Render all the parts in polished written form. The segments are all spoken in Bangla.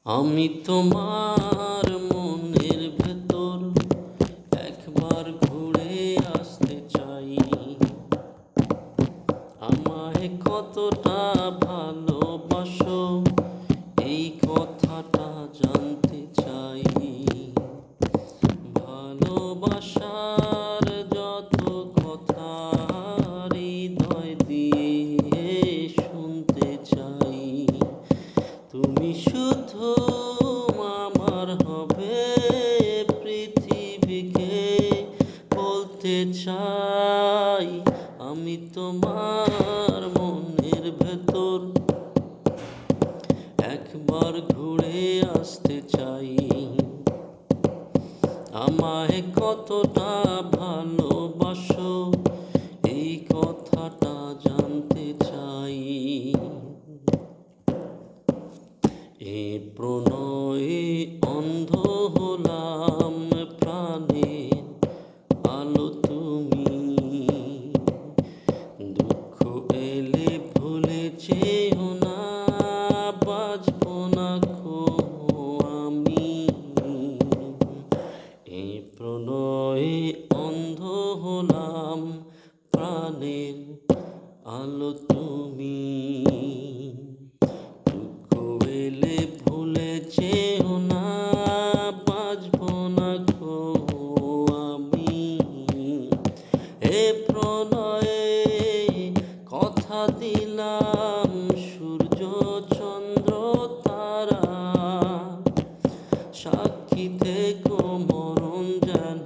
আমি তোমার মনের ভেতর একবার ঘুরে আসতে চাই। আমায় কতটা ভালোবাসো এই কথাটা জানতে চাই। ভালোবাসার যত কথা হৃদয় দিয়ে শুনতে চাই। তুমি শুধু আমার হবে পৃথিবীকে বলতে চাই। আমি তোমার মনের ভেতর একবার ঘুরে আসতে চাই। আমায় কতটা ভালোবাসো এই কথাটা জানতে চাই। এ প্রণয়ে অন্ধ হলাম, প্রাণের আলো তুমি। দুঃখ এলে ভুলে যেও না, বাঁচবো না খো আমি। এ প্রণয়ে অন্ধ হলাম, প্রাণের আলো তুমি। এলে ভুলে যেও না, বাঁচবো না খো আমি। এ প্রণয়ে কথা দিলাম, সূর্য চন্দ্র তারা সাক্ষী থেকো মরণ যেন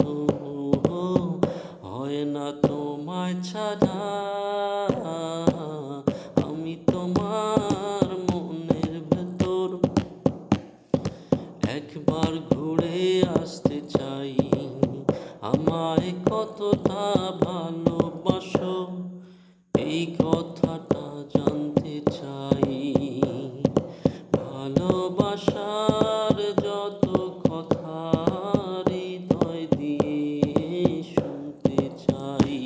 হয় না তোমায় ছাড়া। আমি তোমার মনের ভেতর একবার ঘুরে আসতে চাই। আমায় কতটা ভালোবাসো এই কথাটা জানতে চাই। ভালোবাসার যত কথা হৃদয় দিয়ে শুনতে চাই।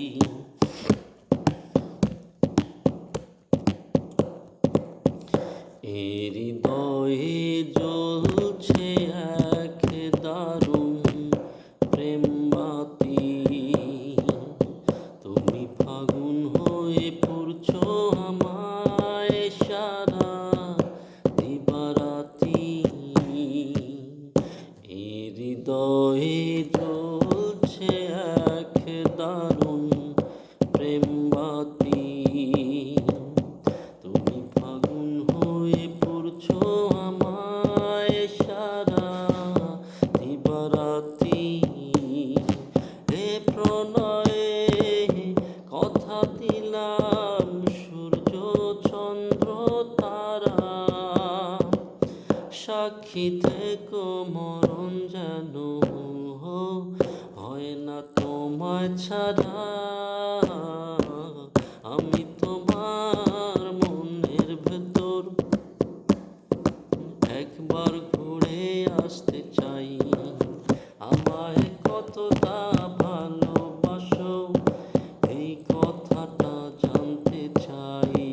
এ হৃদয়ে জ্বলছে এক দারুণ প্রেম বাতি। তুমি ফাগুন হয়ে পড়ছো আমায় সারা দিবারাতি। এ হৃদয়ে জ্বলছে এক দারুণ প্রেম বাতি। তুমি ফাগুন হয়ে পড়ছো আমায় সারা দিবারাতি। এ প্রণয়ে কথা দিলাম, সূর্য চন্দ্র তারা সাক্ষী থেকো মরণ যেন হয় না তোমায় ছাড়া। আমি তোমার মনের ভেতর একবার ঘুরে আসতে চাই। আমায় কতটা ভালোবাসো এই কথাটা জানতে চাই।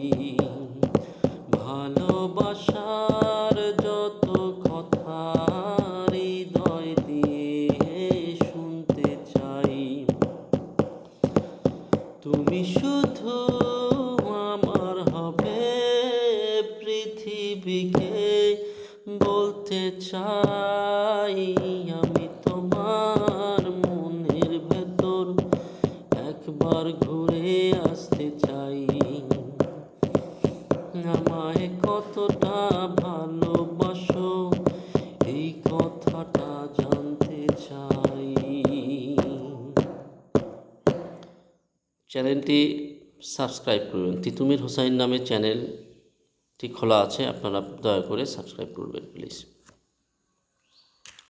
ভালোবাসার যত কথা হৃদয় দিয়ে শুনতে চাই। তুমি শুধু আমার হবে পৃথিবীকে বলতে চাই। আমি তোমার মনের ভেতর একবার ঘুরে আসতে চাই। আমায় কতটা ভালোবাসো এই কথাটা জানতে চাই। চ্যানেলটি সাবস্ক্রাইব করবেন। তিতুমির হোসাইন নামে চ্যানেলটি খোলা আছে, আপনারা দয়া করে সাবস্ক্রাইব করবেন প্লিজ।